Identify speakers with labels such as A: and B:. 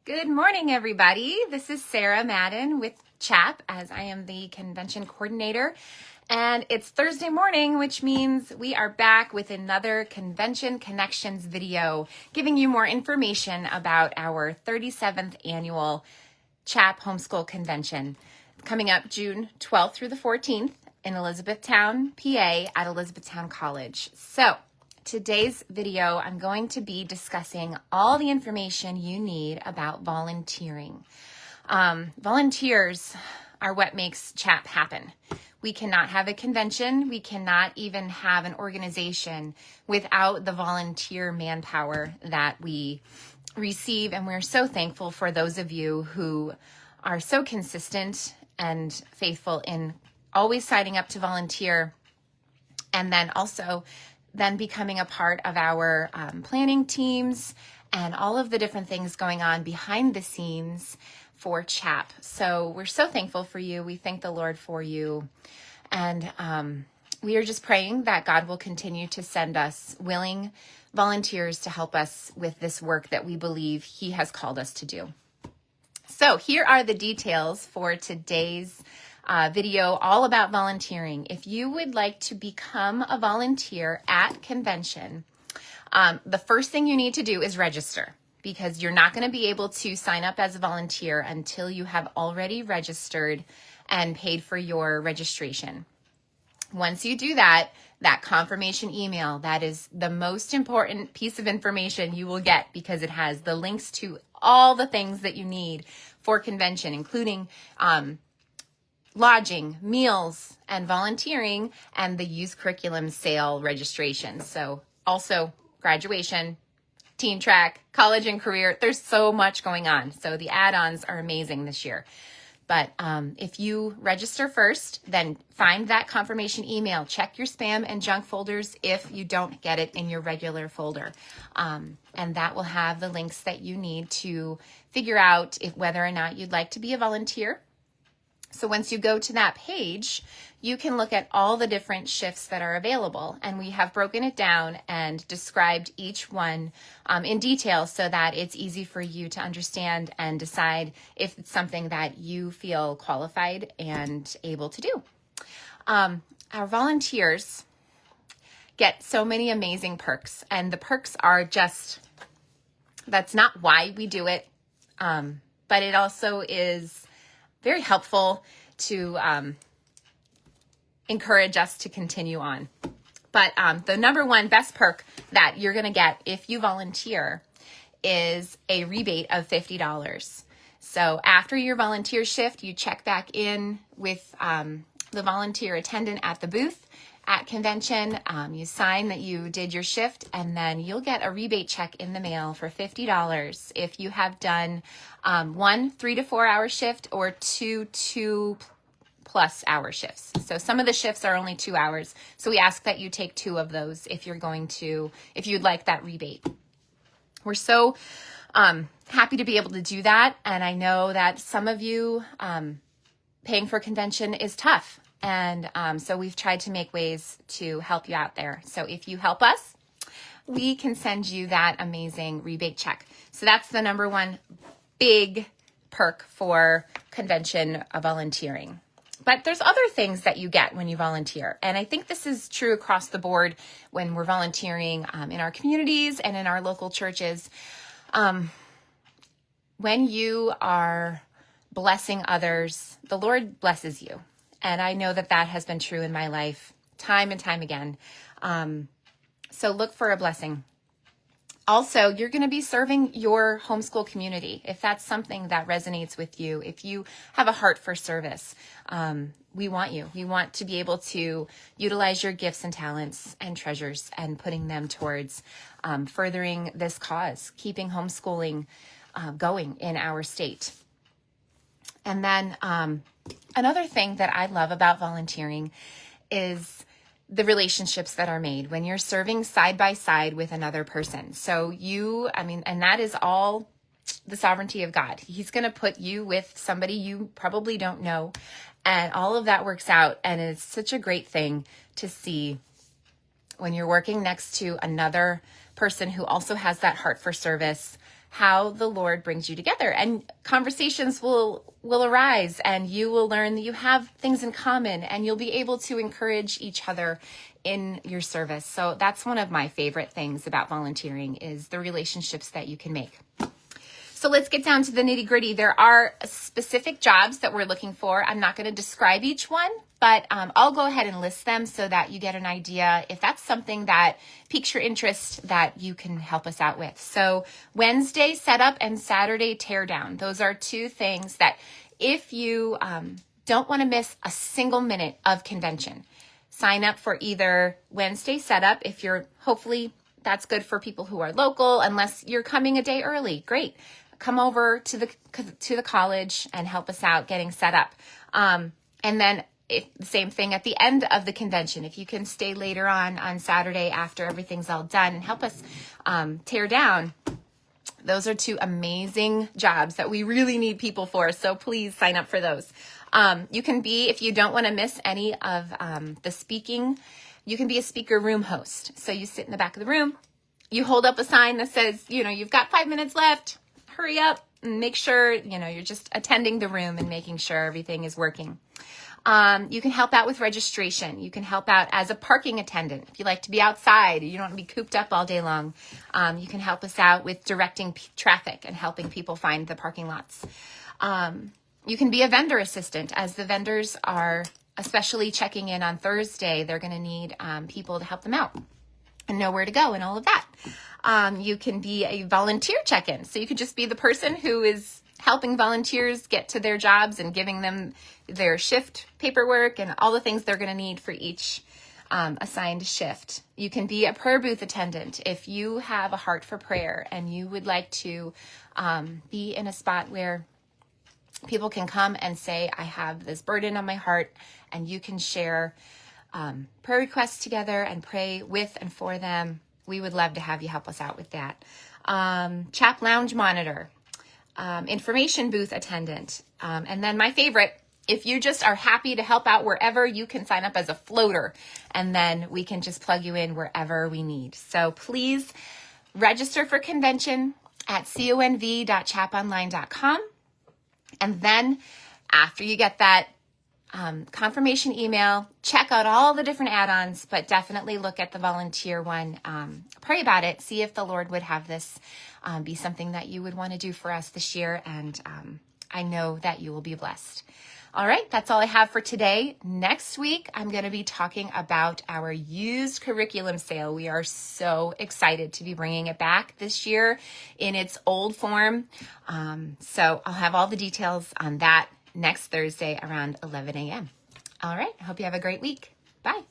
A: Good morning, everybody. This is Sara Madden with CHAP, as I am the convention coordinator. And it's Thursday morning, which means we are back with another Convention Connections video, giving you more information about our 37th annual CHAP Homeschool Convention, coming up June 12th through the 14th in Elizabethtown, PA at Elizabethtown College. So, today's video, I'm going to be discussing all the information you need about volunteering. Volunteers are what makes CHAP happen. We cannot have a convention. We cannot even have an organization without the volunteer manpower that we receive. And we're so thankful for those of you who are so consistent and faithful in always signing up to volunteer, and then also becoming a part of our planning teams and all of the different things going on behind the scenes for CHAP. So we're so thankful for you. We thank the Lord for you. And we are just praying that God will continue to send us willing volunteers to help us with this work that we believe He has called us to do. So here are the details for today's video all about volunteering. If you would like to become a volunteer at convention, the first thing you need to do is register, because you're not going to be able to sign up as a volunteer until you have already registered and paid for your registration. Once you do that, that confirmation email, that is the most important piece of information you will get, because it has the links to all the things that you need for convention, including lodging, meals, and volunteering, and the youth curriculum sale registration. So also graduation, teen track, college and career. There's so much going on. So the add-ons are amazing this year. But if you register first, then find that confirmation email. Check your spam and junk folders if you don't get it in your regular folder. And that will have the links that you need to figure out whether or not you'd like to be a volunteer. So once you go to that page, you can look at all the different shifts that are available. And we have broken it down and described each one in detail so that it's easy for you to understand and decide if it's something that you feel qualified and able to do. Our volunteers get so many amazing perks, and the perks are that's not why we do it, but it also is very helpful to encourage us to continue on. But the number one best perk that you're going to get if you volunteer is a rebate of $50. So after your volunteer shift, you check back in with the volunteer attendant at the booth at convention. You sign that you did your shift, and then you'll get a rebate check in the mail for $50 if you have done 1 3 to 4 hour shift or 2 plus hour shifts. So some of the shifts are only 2 hours. So we ask that you take 2 of those if you'd like that rebate. We're so happy to be able to do that. And I know that some of you paying for convention is tough. And so we've tried to make ways to help you out there. So if you help us, we can send you that amazing rebate check. So that's the number one big perk for convention volunteering. But there's other things that you get when you volunteer. And I think this is true across the board when we're volunteering in our communities and in our local churches. When you are blessing others, the Lord blesses you. And I know that has been true in my life time and time again. So look for a blessing. Also, you're going to be serving your homeschool community. If that's something that resonates with you, if you have a heart for service, we want you. We want to be able to utilize your gifts and talents and treasures and putting them towards furthering this cause, keeping homeschooling going in our state. And then another thing that I love about volunteering is the relationships that are made when you're serving side by side with another person. So and that is all the sovereignty of God. He's going to put you with somebody you probably don't know, and all of that works out. And it's such a great thing to see when you're working next to another person who also has that heart for service, how the Lord brings you together, and conversations will arise, and you will learn that you have things in common, and you'll be able to encourage each other in your service. So that's one of my favorite things about volunteering, is the relationships that you can make. So let's get down to the nitty gritty. There are specific jobs that we're looking for. I'm not going to describe each one, but I'll go ahead and list them so that you get an idea if that's something that piques your interest that you can help us out with. So Wednesday setup and Saturday teardown. Those are two things that if you don't want to miss a single minute of convention, sign up for either Wednesday setup if you're, hopefully that's good for people who are local, unless you're coming a day early. Great. Come over to the college and help us out getting set up. And then the same thing at the end of the convention. If you can stay later on Saturday after everything's all done and help us tear down, those are two amazing jobs that we really need people for. So please sign up for those. You can be, if you don't want to miss any of the speaking, you can be a speaker room host. So you sit in the back of the room, you hold up a sign that says, you've got 5 minutes left. Hurry up and make sure, you're just attending the room and making sure everything is working. You can help out with registration. You can help out as a parking attendant. If you like to be outside, you don't want to be cooped up all day long. You can help us out with directing traffic and helping people find the parking lots. You can be a vendor assistant, as the vendors are especially checking in on Thursday. They're going to need people to help them out and know where to go and all of that. You can be a volunteer check-in. So you could just be the person who is helping volunteers get to their jobs and giving them their shift paperwork and all the things they're going to need for each assigned shift. You can be a prayer booth attendant if you have a heart for prayer and you would like to be in a spot where people can come and say, I have this burden on my heart, and you can share prayer requests together and pray with and for them. We would love to have you help us out with that. CHAP lounge monitor, information booth attendant. And then my favorite, if you just are happy to help out wherever, you can sign up as a floater, and then we can just plug you in wherever we need. So please register for convention at conv.chaponline.com. And then after you get that confirmation email, check out all the different add-ons, but definitely look at the volunteer one. Pray about it. See if the Lord would have this be something that you would want to do for us this year. And I know that you will be blessed. All right, that's all I have for today. Next week, I'm going to be talking about our used curriculum sale. We are so excited to be bringing it back this year in its old form. So I'll have all the details on that next Thursday around 11 a.m. All right, I hope you have a great week. Bye.